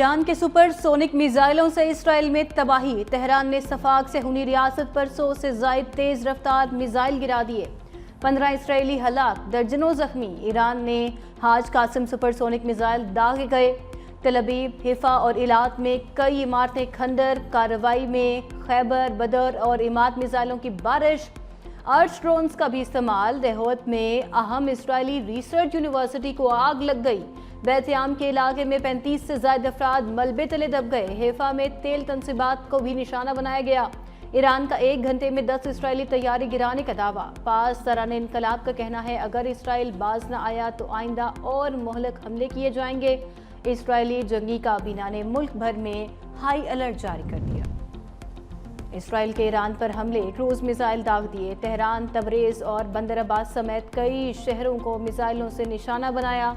Iran के supersonic मिसाइलों से इसराइल में तबाही। तेहरान ने सफाक से हुनी रियासत पर 100 से जायद तेज रफ्तार मिसाइल गिरा दिए। 15 इसराइली हलाक, दर्जनों जख्मी। ईरान ने हाज कासिम सुपरसोनिक मिसाइल दागे गए। तल अवीव, हिफा और इलात में कई इमारतें खंडर। कार्रवाई में खैबर, बदर और इमाद मिसाइलों की बारिश। आर्च ड्रोन्स का भी इस्तेमाल। दहोत में अहम इसराइली रिसर्च यूनिवर्सिटी को आग लग गई। बैतयाम के इलाके में 35 से ज्यादा अफराद मलबे तले दब गए। हेफा में तेल तनसीबात को भी निशाना बनाया गया। ईरान का 1 घंटे में 10 इसराइली तैयारी गिराने का दावा। पास सराने इनकलाब का कहना है अगर इसराइल बाज न आया तो आइंदा और मोहलक हमले किए जाएंगे। इसराइली जंगी काबीना ने मुल्क भर में हाई अलर्ट जारी कर दिया। इसराइल के ईरान पर हमले, क्रूज मिसाइल दाग दिए। तेहरान, तबरेज और बंदर अब्बास समेत कई शहरों को मिसाइलों से निशाना बनाया।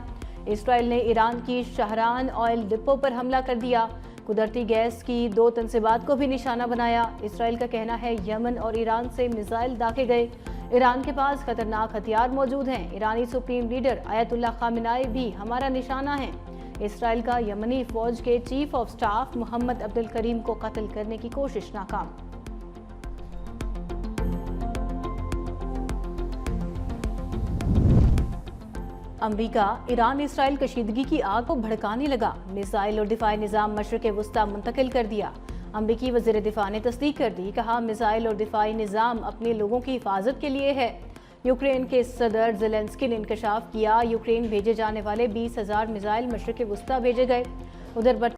इसराइल ने ईरान की शहरान ऑयल डिपो पर हमला कर दिया। कुदरती गैस की 2 तनसीबात को भी निशाना बनाया। इसराइल का कहना है यमन और ईरान से मिसाइल दागे गए। ईरान के पास खतरनाक हथियार मौजूद हैं। ईरानी सुप्रीम लीडर आयतुल्ला खामेनी भी हमारा निशाना है। इसराइल का यमनी फौज के chief of staff Mohammed Abdul Karim को कत्ल करने की कोशिश नाकाम। अमरीका ईरान इसराइल कशीदगी की आग को भड़काने लगा। मिसाइल और दिफाई निज़ाम मशरिक़ वुस्ता मुंतकिल कर दिया। अमरीकी वज़ीर दिफा ने तस्दीक कर दी। कहा मिसाइल और दिफाई निज़ाम अपने लोगों की हिफाजत के लिए है। यूक्रेन के सदर ज़ेलेंस्की ने इंकशाफ किया। यूक्रेन भेजे जाने वाले 20,000 मिसाइल मशरिक़ वुस्ता भेजे गए। उधर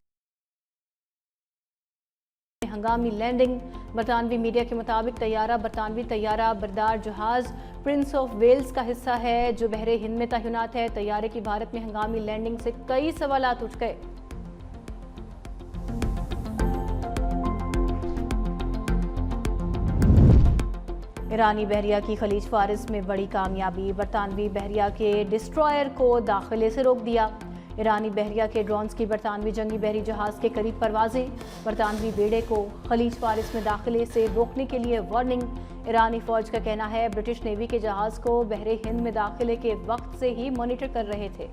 हंगामी लैंडिंग। बरतानवी मीडिया के मुताबिक बरतानवी तैयारा बरदार जहाज प्रिंस ऑफ वेल्स का हिस्सा है जो बहरे हिंद में तैनात है। तैयारे की भारत में हंगामी लैंडिंग से कई सवालात उठ गए। ईरानी बहरिया की खलीज फारिस में बड़ी कामयाबी। बरतानवी बहरिया के डिस्ट्रॉयर को दाखिले से रोक दिया। ईरानी बहरिया के ड्रोन्स की बरतानवी जंगी बहरी जहाज के करीब परवाजें। बरतानवी बेड़े को खलीज फारिस में दाखिले से रोकने के लिए वार्निंग। ईरानी फौज का कहना है ब्रिटिश नेवी के जहाज को बहरे हिंद में दाखिले के वक्त से ही मॉनिटर कर रहे थे।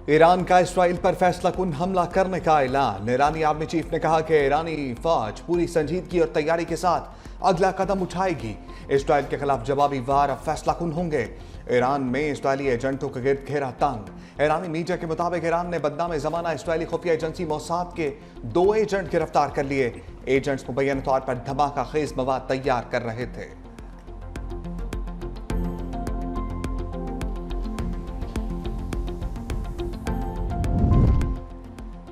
ईरान का इसराइल पर फैसला कुन हमला करने का ऐलान। ईरानी आर्मी चीफ ने कहा कि ईरानी फौज पूरी संजीदगी और तैयारी के साथ अगला कदम उठाएगी। इसराइल के खिलाफ जवाबी वार अब फैसला कुन होंगे। ईरान में इसराइली एजेंटों के गिर्द घेरा तंग। ईरानी मीडिया के मुताबिक ईरान ने बदनाम जमाना इसराइली खुफिया एजेंसी मोसाद के 2 एजेंट गिरफ्तार कर लिए। एजेंट्स मुबैन तौर पर धमाका खेज मवाद तैयार कर रहे थे।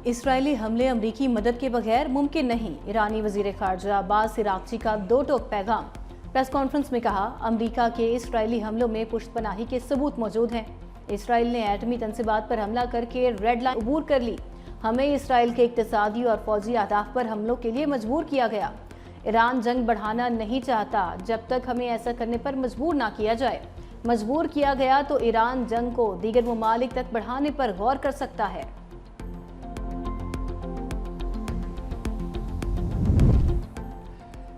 इसराइली हमले अमरीकी मदद के बगैर मुमकिन नहीं। ईरानी वजीर खारजा अब्बास इराक्ची का 2 टोक पैगाम। प्रेस कॉन्फ्रेंस में कहा अमरीका के इसराइली हमलों में पुश्तपनाही के सबूत मौजूद हैं। इसराइल ने एटमी तनसीबात पर हमला करके रेड लाइन अबूर कर ली। हमें इसराइल के इक्तिसादी और फौजी अहदाफ पर हमलों के लिए मजबूर किया गया। ईरान जंग बढ़ाना नहीं चाहता जब तक हमें ऐसा करने पर मजबूर ना किया जाए। मजबूर किया गया तो ईरान जंग को दीगर ममालिक तक बढ़ाने पर गौर कर सकता है।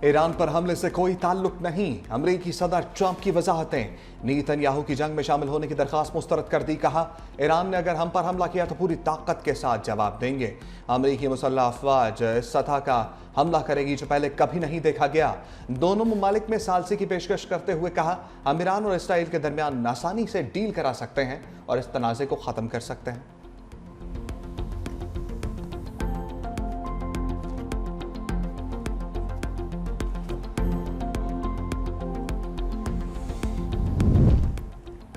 ईरान पर हमले से कोई ताल्लुक नहीं। अमरीकी सदर ट्रंप की वजाहतें। नेतन्याहू की जंग में शामिल होने की दरखास्त मुस्तरद कर दी। कहा ईरान ने अगर हम पर हमला किया तो पूरी ताकत के साथ जवाब देंगे। अमरीकी मुसल्लह अफवाज इस सतह का हमला करेगी जो पहले कभी नहीं देखा गया। दोनों ममालिक में सालसी की पेशकश करते हुए कहा हम ईरान और इसराइल के दरमियान आसानी से डील करा सकते हैं और इस तनाज़े को ख़त्म कर सकते हैं।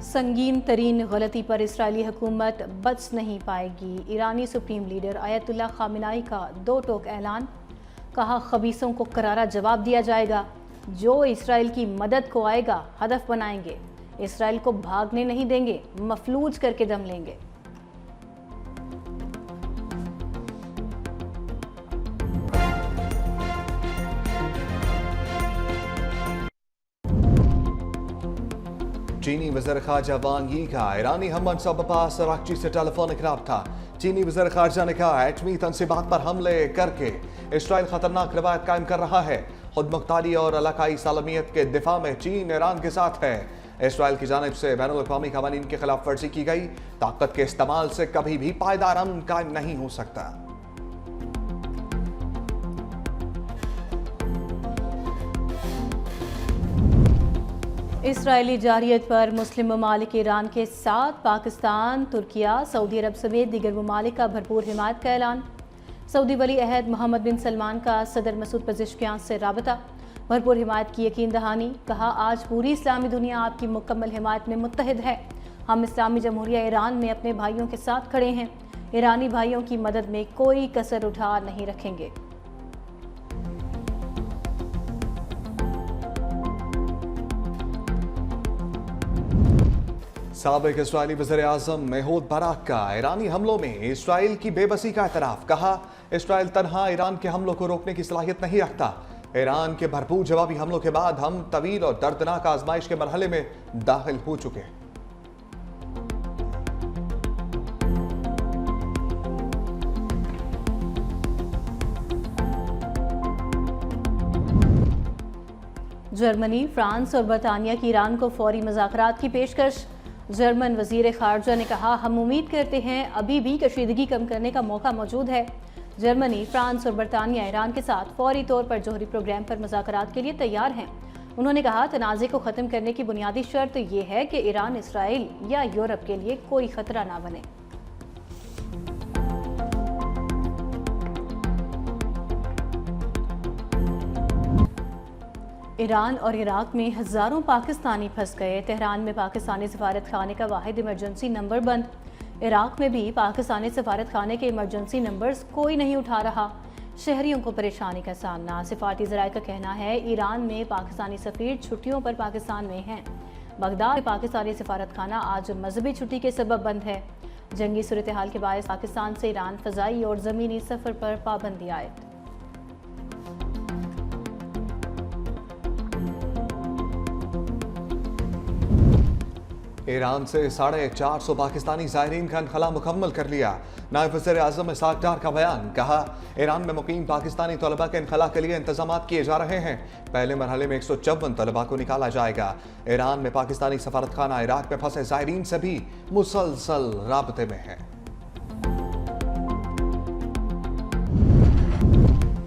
संगीन तरीन गलती पर इसराइली हुकूमत बच नहीं पाएगी। ईरानी सुप्रीम लीडर आयतुल्ला खामेनी का 2 टोक ऐलान। कहा खबीसों को करारा जवाब दिया जाएगा। जो इसराइल की मदद को आएगा हदफ बनाएंगे। इसराइल को भागने नहीं देंगे, मफलूज करके दम लेंगे। चीनी वज़ीर ख़ारजा वांग यी का ईरानी हम मनसूबा अब्बास इराक्ची से टेलीफोनिक रब्ता। चीनी वज़ीर ख़ारजा ने कहा एटमी तनसीबात पर हमले करके इसराइल खतरनाक रवायत कायम कर रहा है। खुद मुख्तारी और इलाकाई सालमियत के दिफा में चीन ईरान के साथ है। इसराइल की जानिब से बैनुल अक़वामी क़वानीन की खिलाफ वर्जी की गई। ताकत के इस्तेमाल से कभी भी पायदार अमन कायम नहीं हो सकता। इसराइली जारियत पर मुस्लिम ममालिक ईरान के साथ पाकिस्तान, तुर्किया, सऊदी अरब समेत दीगर ममालिक का भरपूर हिमायत का ऐलान। सऊदी वली अहद मोहम्मद बिन सलमान का सदर मसूद पेज़ेश्कियान से राबता, भरपूर हिमायत की यकीन दहानी। कहा, आज पूरी इस्लामी दुनिया आपकी मुकम्मल हिमायत में मुत्तहिद है। हम इस्लामी जमहूरिया ईरान में अपने भाइयों के साथ खड़े हैं। ईरानी भाइयों की मदद में कोई कसर उठा नहीं रखेंगे। साबिक इस्राइली वज़ीर-ए-आज़म महमूद बाराक का ईरानी हमलों में इसराइल की बेबसी का एतराफ़। कहा, इसराइल तन्हा ईरान के हमलों को रोकने की सलाहियत नहीं रखता। ईरान के भरपूर जवाबी हमलों के बाद हम तवील और दर्दनाक आजमाइश के मरहले में दाखिल हो चुके हैं। जर्मनी, फ्रांस और बरतानिया की ईरान को फौरी मुज़ाकरात की पेशकश। जर्मन वज़ीर ख़ारजा ने कहा, हम उम्मीद करते हैं अभी भी कशीदगी कम करने का मौका मौजूद है। जर्मनी, फ्रांस और बरतानिया ईरान के साथ फौरी तौर पर जौहरी प्रोग्राम पर मुज़ाकरात के लिए तैयार हैं। उन्होंने कहा, तनाज़े को ख़त्म करने की बुनियादी शर्त यह है कि ईरान इसराइल या यूरोप के लिए कोई ख़तरा ना बने। ईरान और इराक में हज़ारों पाकिस्तानी फंस गए। तेहरान में पाकिस्तानी सफारत खाने का वाहिद इमरजेंसी नंबर बंद। इराक में भी पाकिस्तानी सफारत खाने के इमरजेंसी नंबर्स कोई नहीं उठा रहा। शहरियों को परेशानी का सामना। सिफारती ज़राए का कहना है, ईरान में पाकिस्तानी सफ़ीर छुट्टियों पर पाकिस्तान में हैं। बगदाद में पाकिस्तानी सफारत खाना आज मजहबी छुट्टी के सबब बंद है। जंगी सूरत हाल के बायस पाकिस्तान से ईरान फ़ज़ाई और ज़मीनी सफ़र पर पाबंदी आयद। ईरान से 450 पाकिस्तानी ज़ायरीन का इनखला मुकम्मल कर लिया। नायब वज़ीर-ए-आज़म इसहाक़ डार का बयान। कहा, ईरान में मुकीम पाकिस्तानी तलबा के इनखला के लिए इंतजाम किए जा रहे हैं। पहले मरहले में 154 तलबा को निकाला जाएगा। ईरान में पाकिस्तानी सफारत खाना इराक में फंसे ज़ायरीन से भी मुसलसल राबते में है।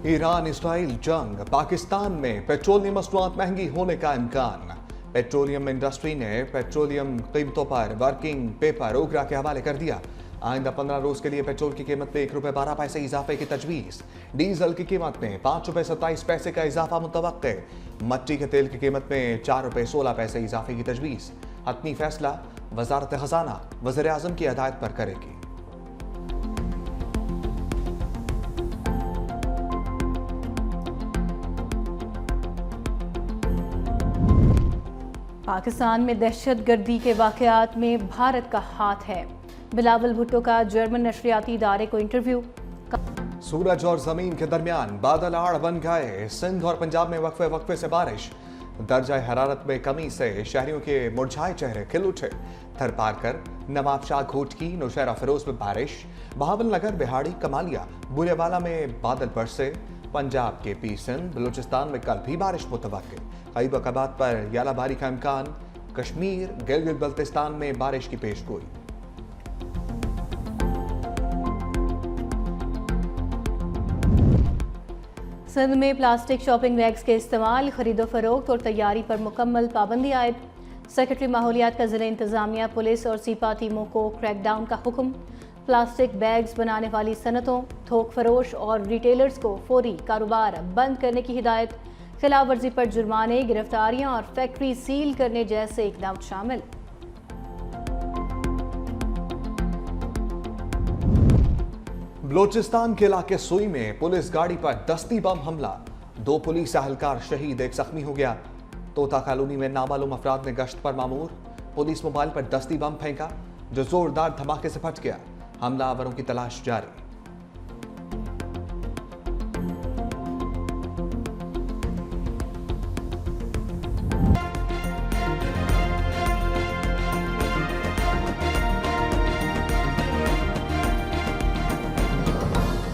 ईरान इसराइल जंग, पाकिस्तान में पेट्रोलियम मसनूआत महंगी होने का इम्कान। पेट्रोलियम इंडस्ट्री ने पेट्रोलियम कीमतों पर वर्किंग पेपर ओगरा के हवाले कर दिया। आइंदा 15 रोज के लिए पेट्रोल की कीमत में ₹1.12 इजाफे की तजवीज़। डीजल की कीमत में ₹5.27 का इजाफा मुतवक्के। मट्टी के तेल की कीमत में ₹4.16 इजाफे की तजवीज़। हतमी फैसला वजारत खजाना वज़ीर-ए-आज़म की हिदायत पर करेगी। पाकिस्तान में दहशतगर्दी के वाक़यात में भारत का हाथ है। बिलावल भुट्टो का जर्मन नशरियाती इदारे को इंटरव्यू। सूरज और जमीन के दरमियान बादल आड़ बन गए। सिंध और पंजाब में वक्फे वक्फे से बारिश। दर्जा हरारत में कमी से शहरियों के मुरझाए चेहरे खिल उठे। थर पार कर नवाबशाह घोटकी, नौशहरा फिरोज में बारिश। बहावल नगर, बिहाड़ी, कमालिया, बुरेवाला में बादल बरसे। पंजाब के पी सिंध, बलूचिस्तान में कल भी बारिश मुतवक्के। कई मकामात पर यालाबारी का इम्कान। कश्मीर, गिलगित बल्तिस्तान में बारिश की पेशगोई। सिंध में प्लास्टिक शॉपिंग बैग्स के इस्तेमाल, खरीदो फरोख्त और तैयारी पर मुकम्मल पाबंदी आयद। सेक्रेटरी माहौलियात का ज़िला इंतजामिया, पुलिस और सीपा टीमों को क्रैकडाउन का हुक्म। प्लास्टिक बैग्स बनाने वाली सनतों, थोक फरोश और रिटेलर्स को फौरी कारोबार बंद करने की हिदायत। खिलाफ वर्जी पर जुर्माने, गिरफ्तारियां और फैक्ट्री सील करने जैसे इकदाम शामिल। बलूचिस्तान के इलाके सुई में पुलिस गाड़ी पर दस्ती बम हमला। 2 पुलिस एहलकार शहीद, 1 जख्मी हो गया। तोता कॉलोनी में नामालूम अफराद ने गश्त पर मामूर। पुलिस मोबाइल पर दस्ती बम फेंका जो जोरदार धमाके से फट गया। हमलावरों की तलाश जारी।